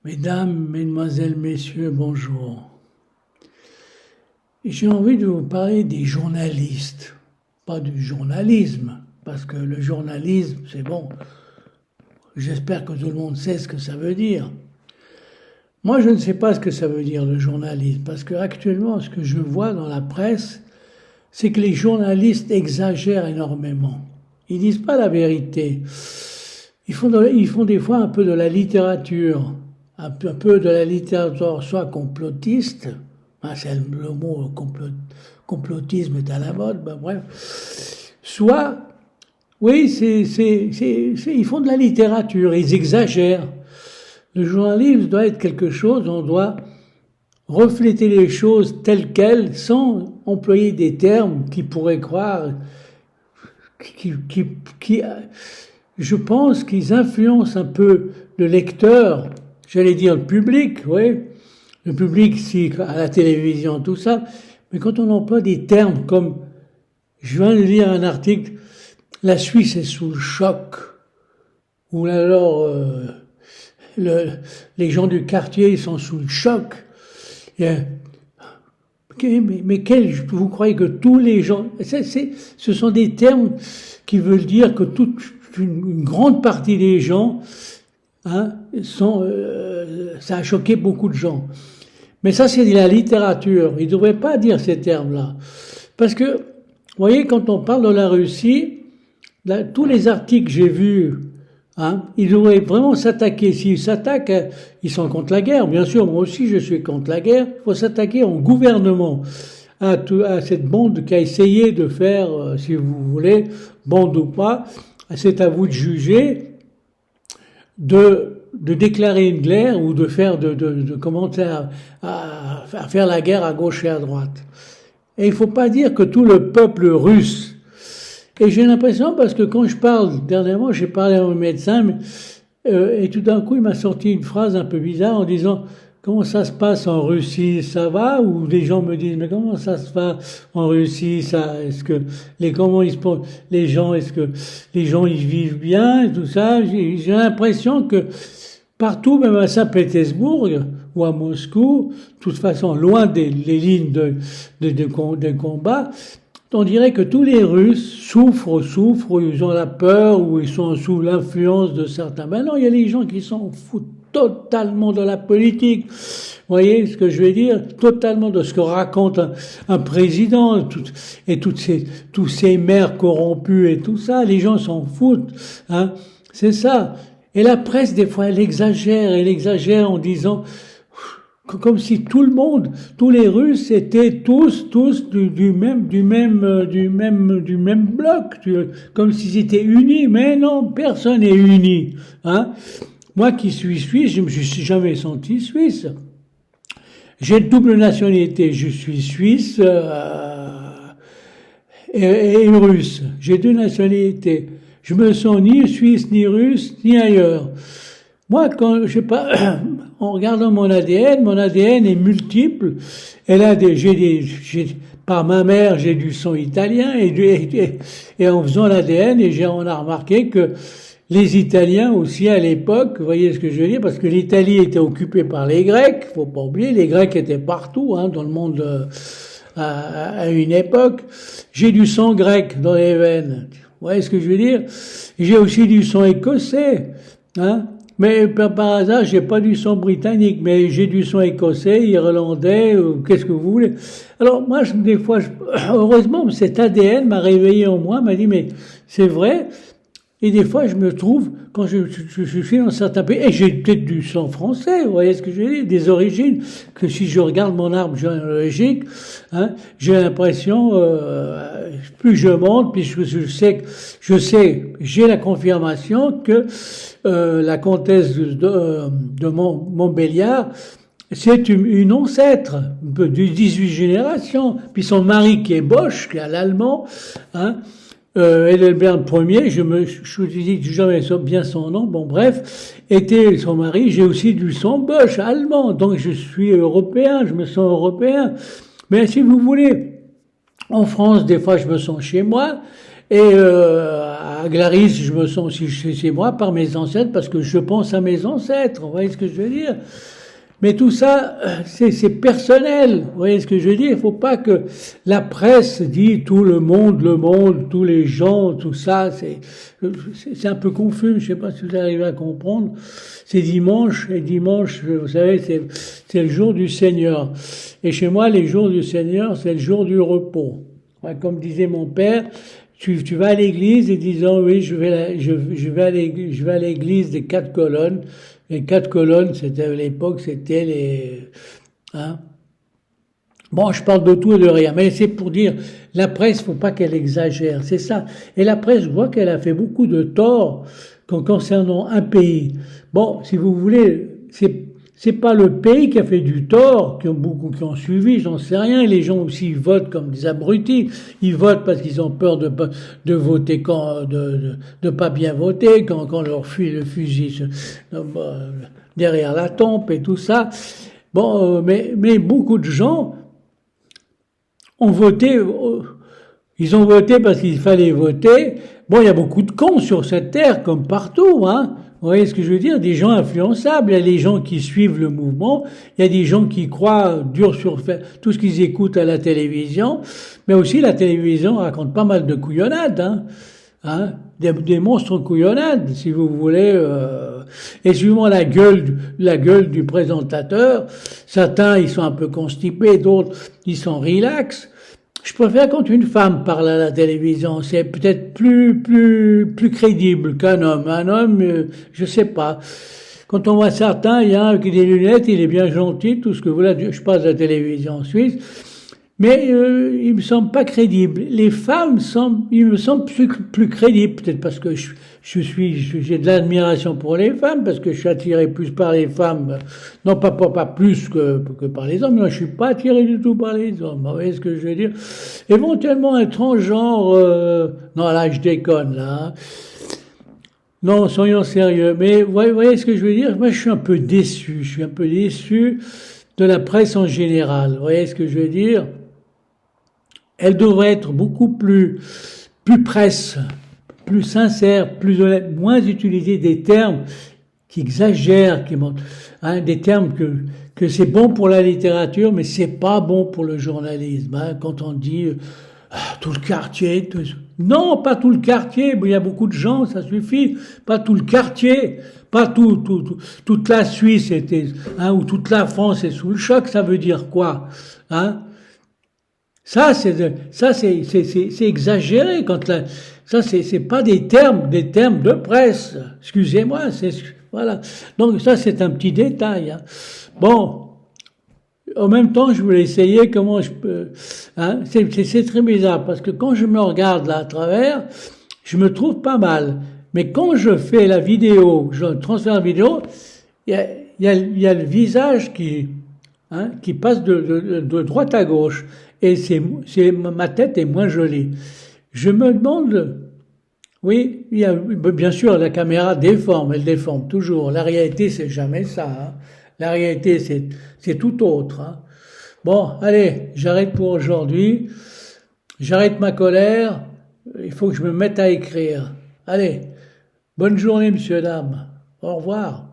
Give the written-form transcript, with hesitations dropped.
Mesdames, Mesdemoiselles, Messieurs, bonjour. J'ai envie de vous parler des journalistes, pas du journalisme, parce que le journalisme, c'est bon. J'espère que tout le monde sait ce que ça veut dire. Moi, je ne sais pas ce que ça veut dire le journalisme, parce que actuellement, ce que je vois dans la presse, c'est que les journalistes exagèrent énormément. Ils disent pas la vérité. Ils font des fois un peu de la littérature, un peu de la littérature soit complotiste, c'est le mot complotisme est à la mode, bref, soit, oui, ils font de la littérature, ils exagèrent. Le journalisme doit être quelque chose, on doit refléter les choses telles quelles, sans employer des termes qui pourraient croire, je pense qu'ils influencent un peu le lecteur, j'allais dire le public, oui. Le public, si, à la télévision, tout ça. Mais quand on emploie des termes comme, je viens de lire un article, la Suisse est sous le choc, ou alors, les gens du quartier, ils sont sous le choc. Vous croyez que tous les gens, ce sont des termes qui veulent dire que toute une grande partie des gens, ça a choqué beaucoup de gens. Mais ça, c'est de la littérature. Ils ne devraient pas dire ces termes-là. Parce que, vous voyez, quand on parle de la Russie, tous les articles que j'ai vus, ils devraient vraiment s'attaquer. S'ils s'attaquent, ils sont contre la guerre. Bien sûr, moi aussi, je suis contre la guerre. Il faut s'attaquer en gouvernement à cette bande qui a essayé de faire, si vous voulez, bande ou pas, c'est à vous de juger, de déclarer une guerre ou de faire, de commencer à faire la guerre à gauche et à droite. Et il faut pas dire que tout le peuple russe. Et j'ai l'impression, parce que quand je parle, dernièrement, j'ai parlé à un médecin, et tout d'un coup, il m'a sorti une phrase un peu bizarre en disant, comment ça se passe en Russie, ça va? Ou les gens me disent, mais comment ça se passe en Russie, est-ce que comment ils se portent, est-ce que les gens ils vivent bien, et tout ça? J'ai l'impression que partout, même à Saint-Pétersbourg ou à Moscou, de toute façon, loin des lignes de combat, on dirait que tous les Russes souffrent, ils ont la peur ou ils sont sous l'influence de certains. Ben non, il y a les gens qui s'en foutent totalement de la politique. Vous voyez ce que je veux dire? Totalement de ce que raconte un président tous ces maires corrompus et tout ça. Les gens s'en foutent. C'est ça. Et la presse, des fois, elle exagère en disant, comme si tout le monde, tous les Russes étaient tous du même bloc, comme s'ils étaient unis. Mais non, personne n'est uni, Moi qui suis suisse, je me suis jamais senti suisse. J'ai une double nationalité, je suis suisse et russe. J'ai deux nationalités. Je me sens ni suisse, ni russe, ni ailleurs. Moi, en regardant mon ADN est multiple. Par ma mère, j'ai du sang italien et en faisant l'ADN, on a remarqué que les Italiens aussi à l'époque, vous voyez ce que je veux dire, parce que l'Italie était occupée par les Grecs, faut pas oublier, les Grecs étaient partout, dans le monde à une époque. J'ai du sang grec dans les veines. Vous voyez ce que je veux dire? J'ai aussi du sang écossais, Mais par hasard, j'ai pas du sang britannique, mais j'ai du sang écossais, irlandais, qu'est-ce que vous voulez. Alors moi, des fois, heureusement, cet ADN m'a réveillé en moi, m'a dit mais c'est vrai. Et des fois, je me trouve, quand je suis dans certains pays, et j'ai peut-être du sang français, vous voyez ce que je veux dire, des origines, que si je regarde mon arbre généalogique, j'ai l'impression, plus je monte, plus j'ai la confirmation que la comtesse de Montbéliard, c'est une ancêtre du 18 génération, puis son mari qui est Bosch, qui est l'allemand, Edelbert Ier, je dis jamais bien son nom, bon bref, était son mari, j'ai aussi du sang Bosch, allemand, donc je suis européen, je me sens européen. Mais si vous voulez, en France, des fois je me sens chez moi, et à Glaris, je me sens aussi chez moi par mes ancêtres parce que je pense à mes ancêtres. Vous voyez ce que je veux dire? Mais tout ça, c'est personnel. Vous voyez ce que je veux dire? Il faut pas que la presse dise tout le monde, tous les gens, tout ça. C'est un peu confus. Je sais pas si vous arrivez à comprendre. C'est dimanche, et dimanche, vous savez, c'est le jour du Seigneur. Et chez moi, les jours du Seigneur, c'est le jour du repos. Ouais, comme disait mon père, tu vas à l'église et disant oui, je vais à l'église des 4 colonnes. Les 4 colonnes, c'était à l'époque, c'était les, hein. Bon, je parle de tout et de rien, mais c'est pour dire, la presse, faut pas qu'elle exagère, c'est ça. Et la presse, je vois qu'elle a fait beaucoup de tort concernant un pays. Bon, si vous voulez, c'est pas le pays qui a fait du tort, qui ont suivi, j'en sais rien. Les gens aussi ils votent comme des abrutis. Ils votent parce qu'ils ont peur de voter de pas bien voter, quand leur le fusil derrière la tempe et tout ça. Bon, mais beaucoup de gens ont voté, ils ont voté parce qu'il fallait voter. Bon, il y a beaucoup de cons sur cette terre, comme partout, hein. Vous voyez ce que je veux dire? Des gens influençables. Il y a des gens qui suivent le mouvement. Il y a des gens qui croient dur sur fait tout ce qu'ils écoutent à la télévision. Mais aussi, la télévision raconte pas mal de couillonnades, hein. Hein? Des monstres couillonnades, si vous voulez, et suivant la gueule du présentateur. Certains, ils sont un peu constipés, d'autres, ils sont relax. Je préfère quand une femme parle à la télévision, c'est peut-être plus crédible qu'un homme. Un homme, je sais pas. Quand on voit certains, il y a un qui a des lunettes, il est bien gentil, tout ce que vous voulez. Je passe à la télévision en Suisse. Mais il me semble pas crédible. Les femmes il me semble plus crédible, peut-être parce que j'ai de l'admiration pour les femmes, parce que je suis attiré plus par les femmes, non pas plus que par les hommes. Moi, je suis pas attiré du tout par les hommes. Vous voyez ce que je veux dire? Éventuellement un transgenre, non là je déconne là. Hein. Non, soyons sérieux. Mais vous voyez ce que je veux dire? Moi, je suis un peu déçu. Je suis un peu déçu de la presse en général. Vous voyez ce que je veux dire? Elle devrait être beaucoup plus presse, plus sincère, plus honnête, moins utiliser des termes qui exagèrent, des termes que c'est bon pour la littérature, mais c'est pas bon pour le journalisme. Hein, quand on dit tout le quartier, non, pas tout le quartier. Il y a beaucoup de gens, ça suffit. Pas tout le quartier, pas toute la Suisse était, ou toute la France est sous le choc. Ça veut dire quoi, hein? Ça, c'est exagéré ça, c'est pas des termes de presse. Excusez-moi, voilà. Donc, ça, c'est un petit détail, hein. Bon. En même temps, je voulais essayer comment je peux, hein. C'est très bizarre parce que quand je me regarde là à travers, je me trouve pas mal. Mais quand je fais la vidéo, je transfère la vidéo, il y a le visage qui passe de droite à gauche. Et ma tête est moins jolie. Je me demande, oui, bien sûr, la caméra elle déforme toujours. La réalité, c'est jamais ça, hein. La réalité, c'est tout autre, hein. Bon, allez, j'arrête pour aujourd'hui. J'arrête ma colère. Il faut que je me mette à écrire. Allez, bonne journée, monsieur, dame. Au revoir.